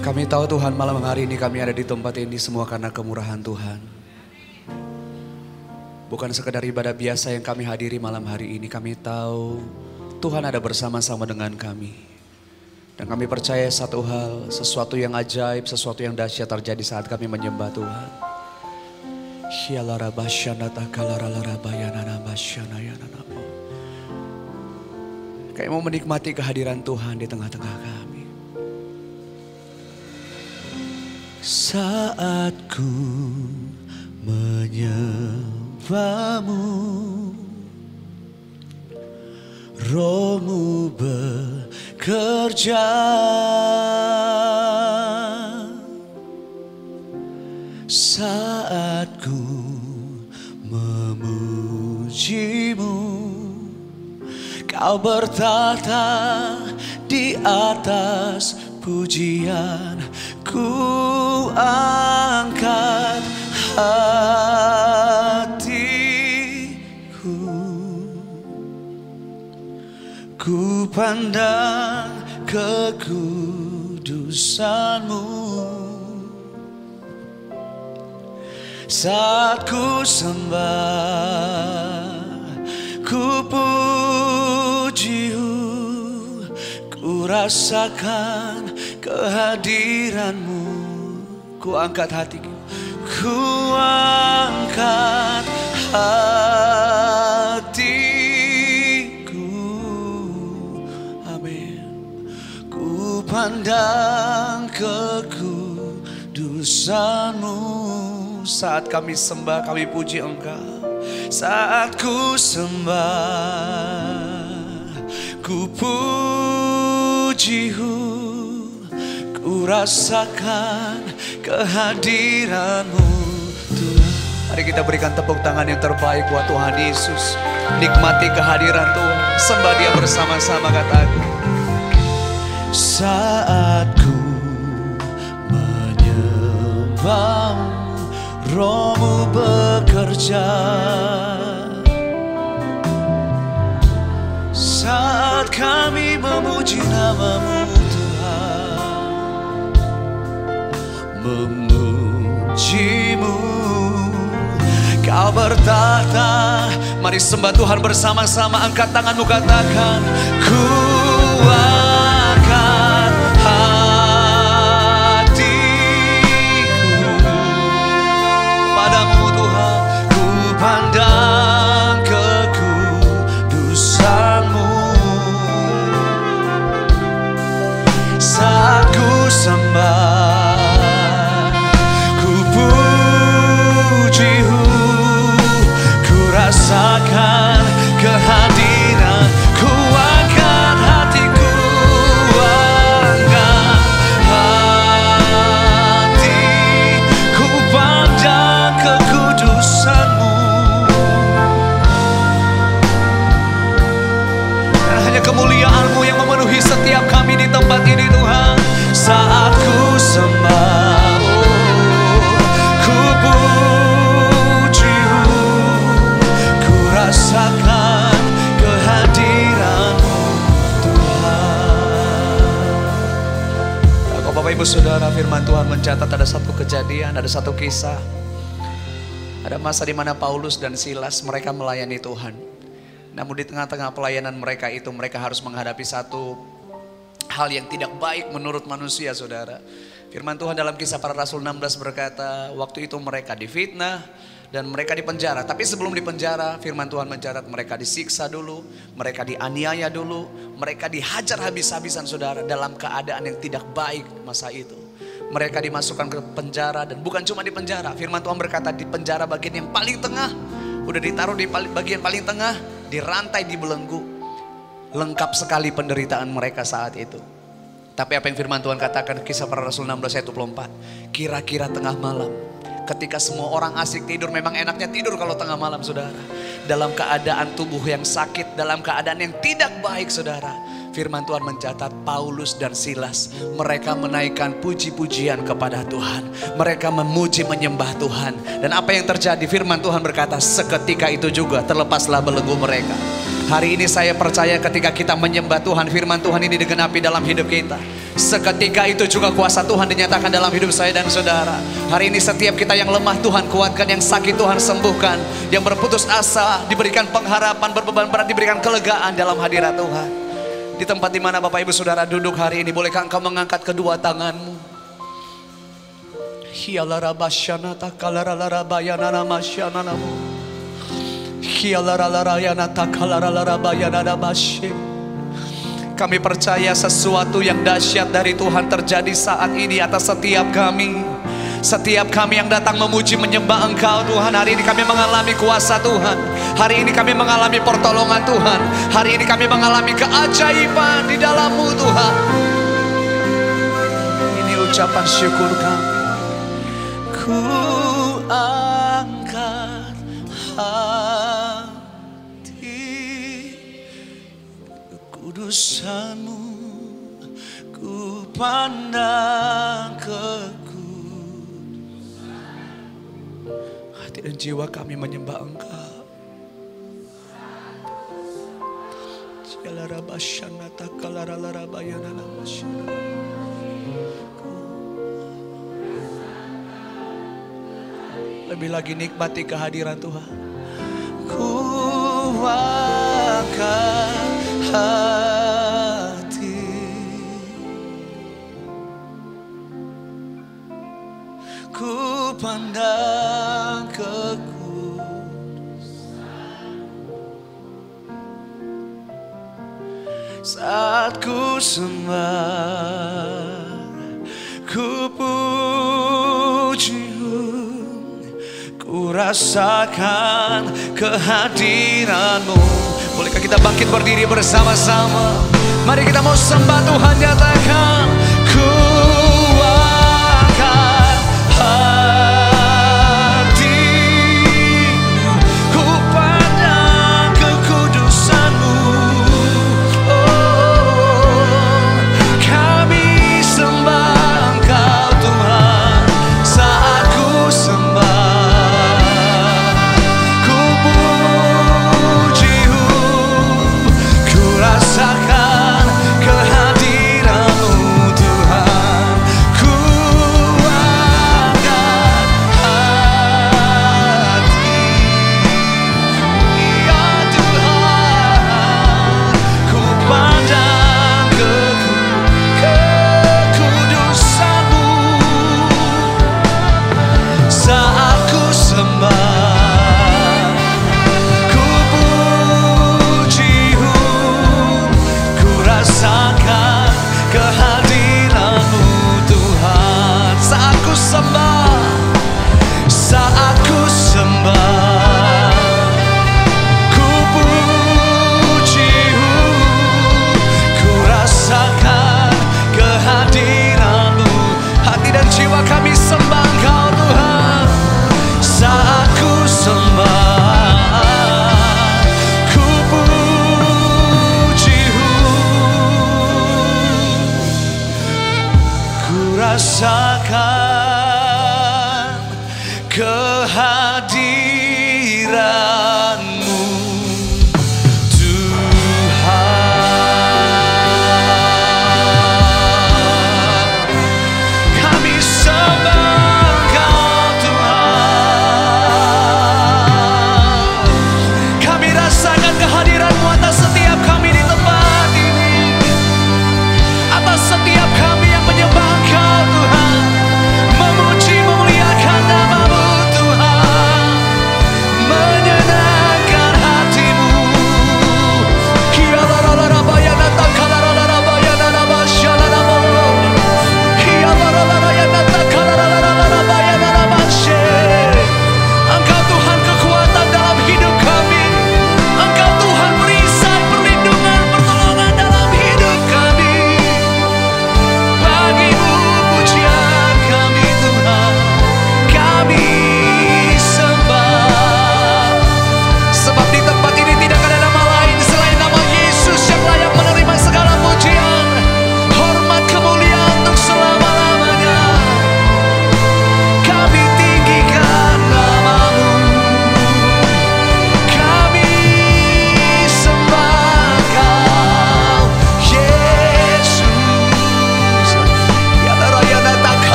Kami tahu Tuhan, malam hari ini kami ada di tempat ini semua karena kemurahan Tuhan. Bukan sekedar ibadah biasa yang kami hadiri malam hari ini. Kami tahu Tuhan ada bersama-sama dengan kami. Dan kami percaya satu hal, sesuatu yang ajaib, sesuatu yang dahsyat terjadi saat kami menyembah Tuhan. Kayak mau menikmati kehadiran Tuhan di tengah-tengah kami. Saat ku menyembahmu, Rohmu bekerja. Saat ku memujimu, Kau bertata di atas pujian. Ku angkat hatiku, ku pandang kekudusan-Mu. Saat ku sembah, ku puji-Mu, ku rasakan kehadiran-Mu. Ku angkat hatiku, ku angkat hatiku. Amin. Ku pandang kekudusan-Mu. Saat kami sembah, kami puji Engkau. Saat ku sembah, ku puji-Mu, ku rasakan kehadiran-Mu Tuhan. Mari kita berikan tepuk tangan yang terbaik buat Tuhan Yesus. Nikmati kehadiran Tuhan, sembah Dia bersama-sama, kataku. Saat ku menyembah-Mu, Roh-Mu bekerja. Saat kami memuji nama-Mu Tuhan, memuji-Mu, Kau bertata. Mari sembah Tuhan bersama-sama. Angkat tanganmu, katakan, ku angkat hatiku padamu Tuhan. Ku pandang kekudusan-Mu. Saat ku sembah, ku puji-Mu, ku rasakan kehadiran. Ku angkat hatiku, angkat hati, ku pandang kekudusan-Mu. Dan hanya kemuliaan-Mu yang memenuhi setiap kami di tempat ini Tuhan. Saat ku sembah, ku puji-Mu, ku rasakan kehadiran-Mu Tuhan. Kalau Bapak Ibu Saudara, firman Tuhan mencatat ada satu kejadian, ada satu kisah. Ada masa di mana Paulus dan Silas mereka melayani Tuhan. Namun di tengah-tengah pelayanan mereka itu, mereka harus menghadapi satu hal yang tidak baik menurut manusia, saudara. Firman Tuhan dalam Kisah Para Rasul 16 berkata, waktu itu mereka difitnah dan mereka dipenjara. Tapi sebelum dipenjara, firman Tuhan mencatat mereka disiksa dulu, mereka dianiaya dulu, mereka dihajar habis-habisan, saudara, dalam keadaan yang tidak baik masa itu. Mereka dimasukkan ke penjara, dan bukan cuma di penjara. Firman Tuhan berkata di penjara bagian yang paling tengah, udah ditaruh di bagian paling tengah, dirantai, dibelenggu. Lengkap sekali penderitaan mereka saat itu. Tapi apa yang firman Tuhan katakan, Kisah Para Rasul 16 ayat 24. Kira-kira tengah malam, ketika semua orang asik tidur, memang enaknya tidur kalau tengah malam, saudara. Dalam keadaan tubuh yang sakit, dalam keadaan yang tidak baik, saudara. Firman Tuhan mencatat Paulus dan Silas, mereka menaikkan puji-pujian kepada Tuhan. Mereka memuji menyembah Tuhan. Dan apa yang terjadi? Firman Tuhan berkata, seketika itu juga terlepaslah belenggu mereka. Hari ini saya percaya ketika kita menyembah Tuhan, firman Tuhan ini digenapi dalam hidup kita. Seketika itu juga kuasa Tuhan dinyatakan dalam hidup saya dan saudara. Hari ini setiap kita yang lemah Tuhan kuatkan, yang sakit Tuhan sembuhkan, yang berputus asa diberikan pengharapan, berbeban berat diberikan kelegaan dalam hadirat Tuhan. Di tempat dimana Bapak Ibu Saudara duduk hari ini, bolehkah engkau mengangkat kedua tanganmu? Kami percaya sesuatu yang dahsyat dari Tuhan terjadi saat ini atas setiap kami. Setiap kami yang datang memuji menyembah Engkau Tuhan. Hari ini kami mengalami kuasa Tuhan. Hari ini kami mengalami pertolongan Tuhan. Hari ini kami mengalami keajaiban di dalam-Mu Tuhan. Ini ucapan syukur kami. Ku angkat kekudusan-Mu, ku pandang kekudusan. Hati dan jiwa kami menyembah Engkau. Lebih lagi nikmati kehadiran Tuhan. Ku angkat hati, ku pandang kekudusan. Saat ku sembah, ku puji, ku rasakan kehadiran-Mu. Bolehkah kita bangkit berdiri bersama-sama? Mari kita mau sembah Tuhan, nyatakan ku angkat hati, ku pandang kekudusan-Mu. Oh, kami sembah Engkau Tuhan. Saat ku sembah, ku puji-Mu, ku rasakan kehadiran-Mu Tuhan. Ku angkat hati, ya Tuhan, ku pandang kekudusan-Mu. Saat ku sembah, ku puji-Mu, ku rasakan kehadiran-Mu Tuhan. Saat ku sembah, saat ku sembah, ku puji-Mu, ku rasakan kehadiran-Mu. Hati dan jiwa kami sembah Engkau Tuhan. Saat ku sembah, ku puji-Mu, ku rasakan kehadiran-Mu Tuhan. Kami sembah Engkau Tuhan. Kami rasakan kehadiran-Mu atas setiap kami di tempat ini, atas setiap kami yang menyembah Engkau Tuhan, memuji memuliakan nama-Mu Tuhan, menyenangkan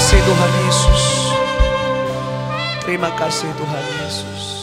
kasih Tuhan Yesus. Terima kasih Tuhan Yesus.